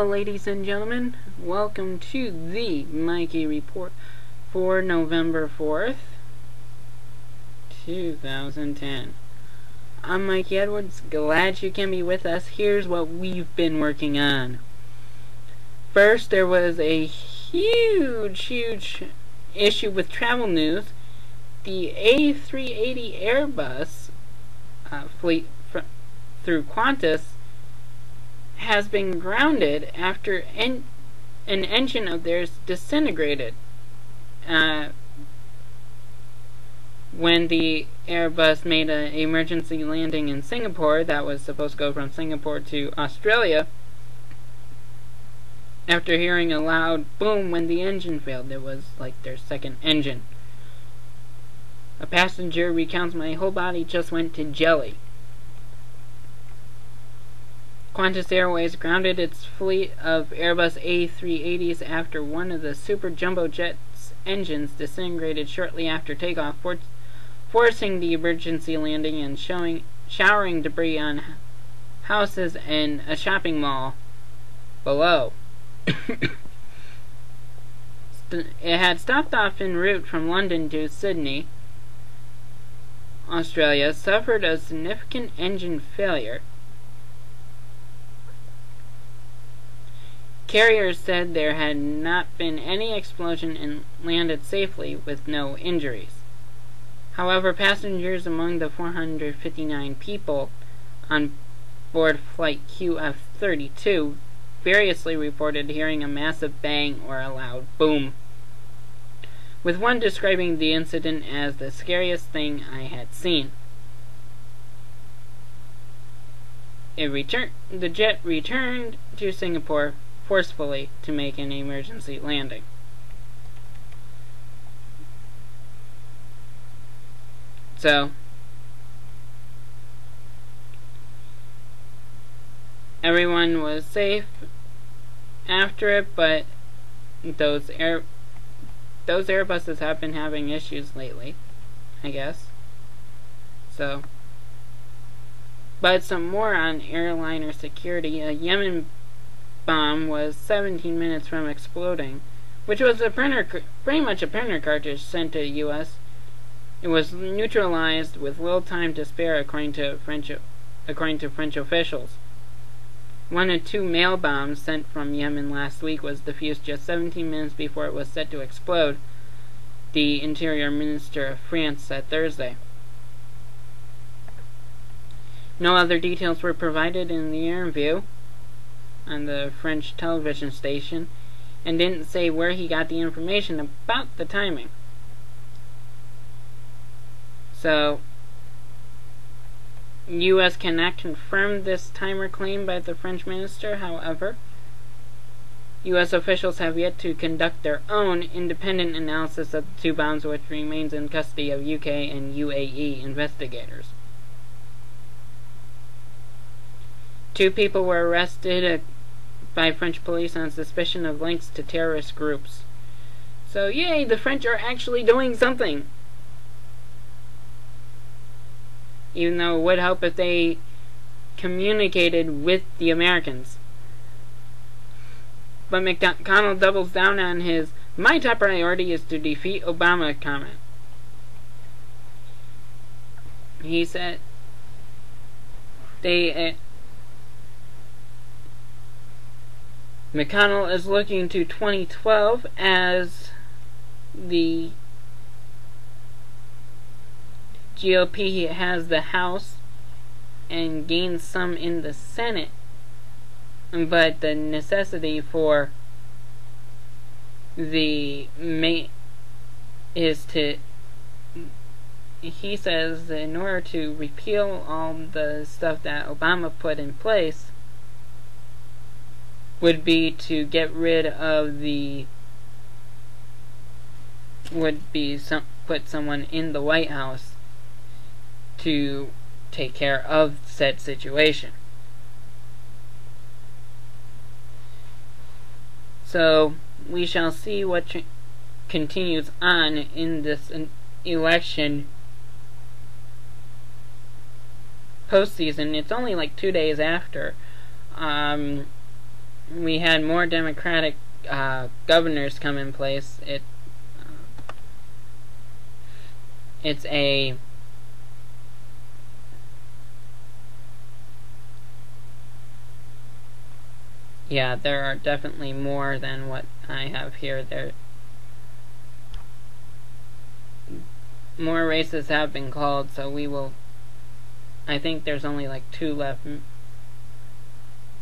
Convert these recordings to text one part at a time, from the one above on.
Hello ladies and gentlemen, welcome to the Mikey report for November 4th, 2010. I'm Mikey Edwards, glad you can be with us. Here's what we've been working on. First, there was a huge issue with travel news. The A380 Airbus fleet through Qantas has been grounded after an engine of theirs disintegrated when the Airbus made an emergency landing in Singapore that was supposed to go from Singapore to Australia. After hearing a loud boom when the engine failed, it was like their second engine. A passenger recounts, "My whole body just went to jelly." Qantas Airways grounded its fleet of Airbus A380s after one of the Super Jumbo jet's engines disintegrated shortly after takeoff, forcing the emergency landing and showering debris on houses and a shopping mall below. It had stopped off en route from London to Sydney, Australia, suffered a significant engine failure. Carriers said there had not been any explosion and landed safely with no injuries. However, passengers among the 459 people on board flight QF32 variously reported hearing a massive bang or a loud boom, with one describing the incident as the scariest thing I had seen. The jet returned to Singapore forcefully to make an emergency landing. So, everyone was safe after it, but those Airbuses have been having issues lately, I guess. So, but some more on airliner security. A Yemen bomb was 17 minutes from exploding, which was pretty much a printer cartridge sent to the U.S. It was neutralized with little time to spare, according to French officials. One of two mail bombs sent from Yemen last week was defused just 17 minutes before it was set to explode, the Interior Minister of France said Thursday. No other details were provided in the interview on the French television station, and didn't say where he got the information about the timing. So, U.S. cannot confirm this timer claim by the French minister. However, U.S. officials have yet to conduct their own independent analysis of the two bombs, which remains in custody of UK and UAE investigators. 2 people were arrested by French police on suspicion of links to terrorist groups. So, yay, the French are actually doing something. Even though it would help if they communicated with the Americans. But McConnell doubles down on his "my top priority is to defeat Obama" comment. He said McConnell is looking to 2012 as the GOP has the House and gains some in the Senate, but the necessity for the is to, he says, in order to repeal all the stuff that Obama put in place, would be to get rid of put someone in the White House to take care of said situation. So, we shall see what continues on in this election postseason. It's only like 2 days after. we had more Democratic governors come in place, it's a yeah, there are definitely more than what I have here. There more races have been called, so we will. I think there's only like 2 left,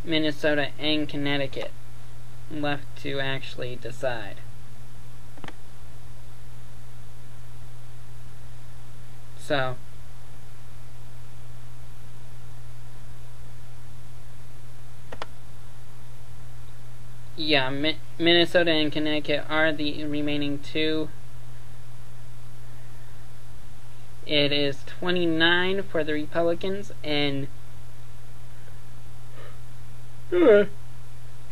Minnesota and Connecticut, left to actually decide. So yeah, Minnesota and Connecticut are the remaining 2. It is 29 for the Republicans and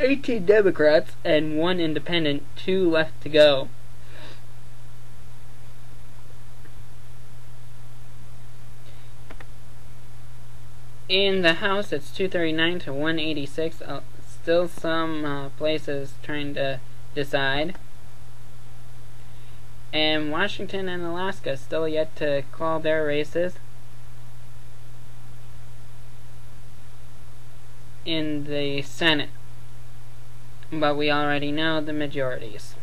18 Democrats and 1 independent, 2 left to go. In the House, it's 239 to 186. Still some places trying to decide. And Washington and Alaska still yet to call their races. In the Senate. But we already know the majorities.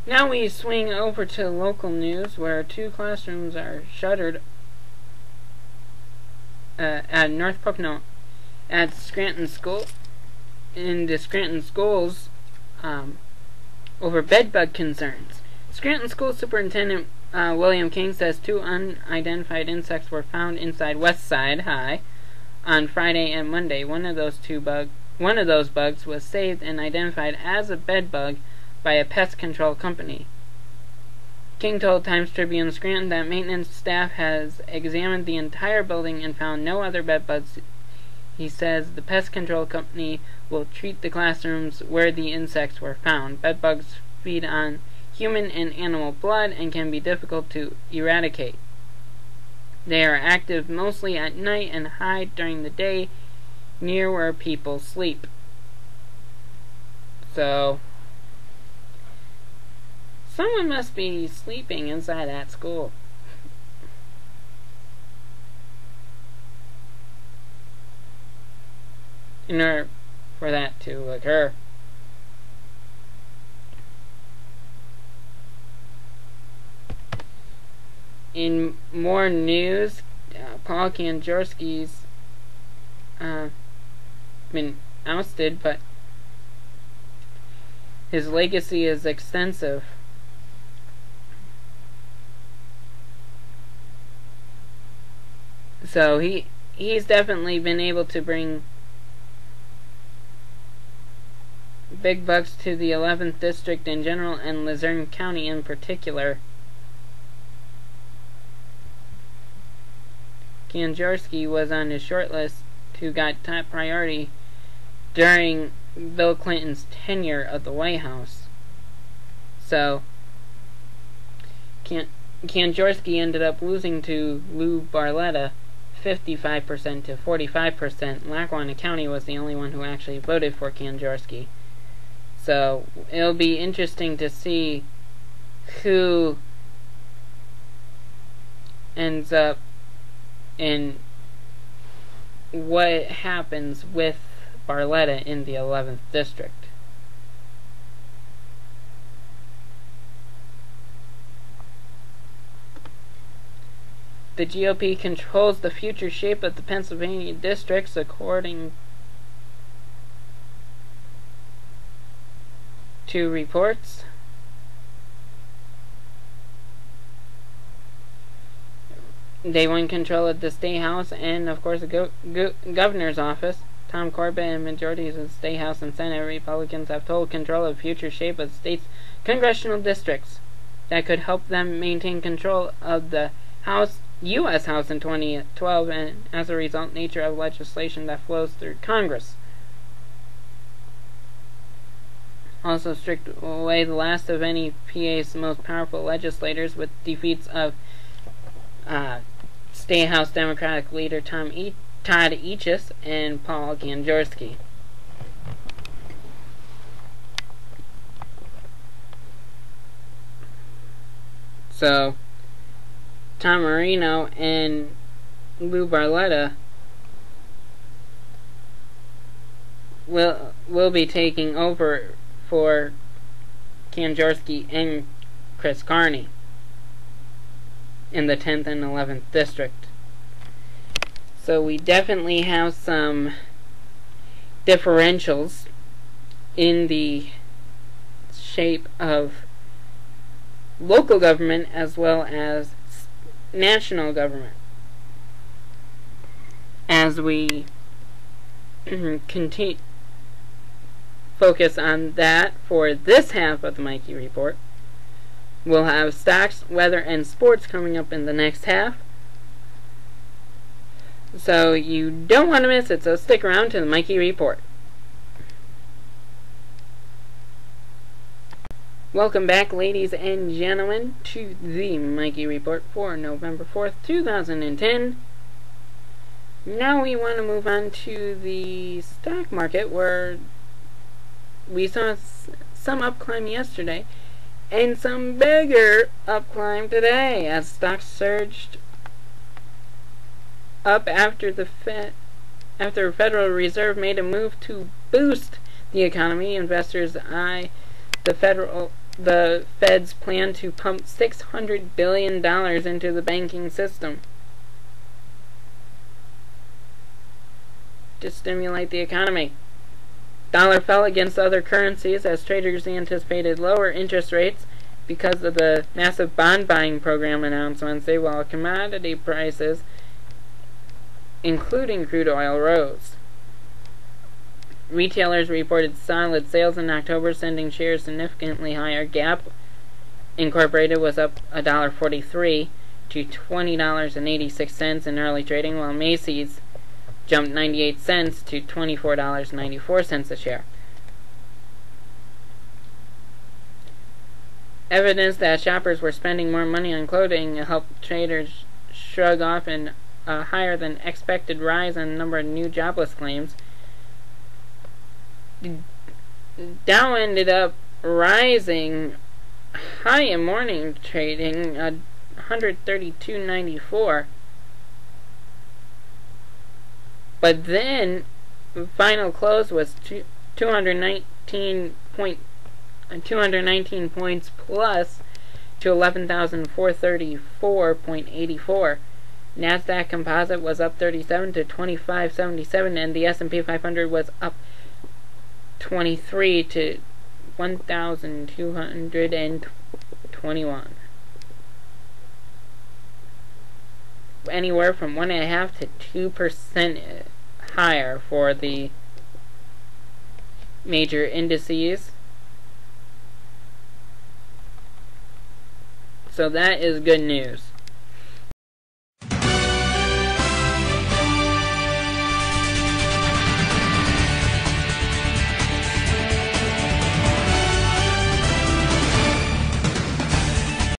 Now we swing over to local news, where 2 classrooms are shuttered at North Pocono at Scranton School. In the Scranton schools, over bedbug concerns. Scranton School Superintendent William King says 2 unidentified insects were found inside Westside High on Friday and Monday. One of those bugs was saved and identified as a bedbug by a pest control company. King told Times Tribune Scranton that maintenance staff has examined the entire building and found no other bedbugs. He says the pest control company will treat the classrooms where the insects were found. Bedbugs feed on human and animal blood and can be difficult to eradicate. They are active mostly at night and hide during the day near where people sleep. So someone must be sleeping inside that school. In order for that to occur. In more news, Paul Kanjorski's been ousted, but his legacy is extensive. So he's definitely been able to bring big bucks to the 11th District in general and Luzerne County in particular. Kanjorski was on his short list who got top priority during Bill Clinton's tenure of the White House. So Kanjorski ended up losing to Lou Barletta 55% to 45%. Lackawanna County was the only one who actually voted for Kanjorski. So it'll be interesting to see who ends up in what happens with Barletta in the 11th District. The GOP controls the future shape of the Pennsylvania districts, according to reports. They won control of the State House and, of course, the Governor's office. Tom Corbett and majorities of the State House and Senate Republicans have told control of future shape of the state's congressional districts that could help them maintain control of the U.S. House in 2012 and, as a result, nature of legislation that flows through Congress. Also stripped away the last of any PA's most powerful legislators with defeats of State House Democratic leader Todd Eachus and Paul Ganjorski. So, Tom Marino and Lou Barletta will be taking over for Ganjorski and Chris Carney in the 10th and 11th district. So we definitely have some differentials in the shape of local government as well as national government. As we continue focus on that for this half of the Mikey Report, we'll have stocks, weather, and sports coming up in the next half. So you don't want to miss it, so stick around to the Mikey Report. Welcome back, ladies and gentlemen, to the Mikey Report for November 4th, 2010. Now we want to move on to the stock market, where we saw some upclimb yesterday and some bigger upclimb today as stocks surged up after the Federal Reserve made a move to boost the economy. Investors eye the Fed's plan to pump $600 billion into the banking system to stimulate the economy. Dollar fell against other currencies as traders anticipated lower interest rates because of the massive bond buying program announced Wednesday, while commodity prices, including crude oil, rose. Retailers reported solid sales in October, sending shares significantly higher. Gap Incorporated was up $1.43 to $20.86 in early trading, while Macy's jumped 98 cents to $24.94 a share. Evidence that shoppers were spending more money on clothing helped traders shrug off a higher than expected rise in the number of new jobless claims. Dow ended up rising high in morning trading, 132.94. But then final close was 219 points plus to 11,434.84. Nasdaq Composite was up 37 to 2577, and the S&P 500 was up 23 to 1,221. Anywhere from 1.5% to 2% higher for the major indices. So that is good news.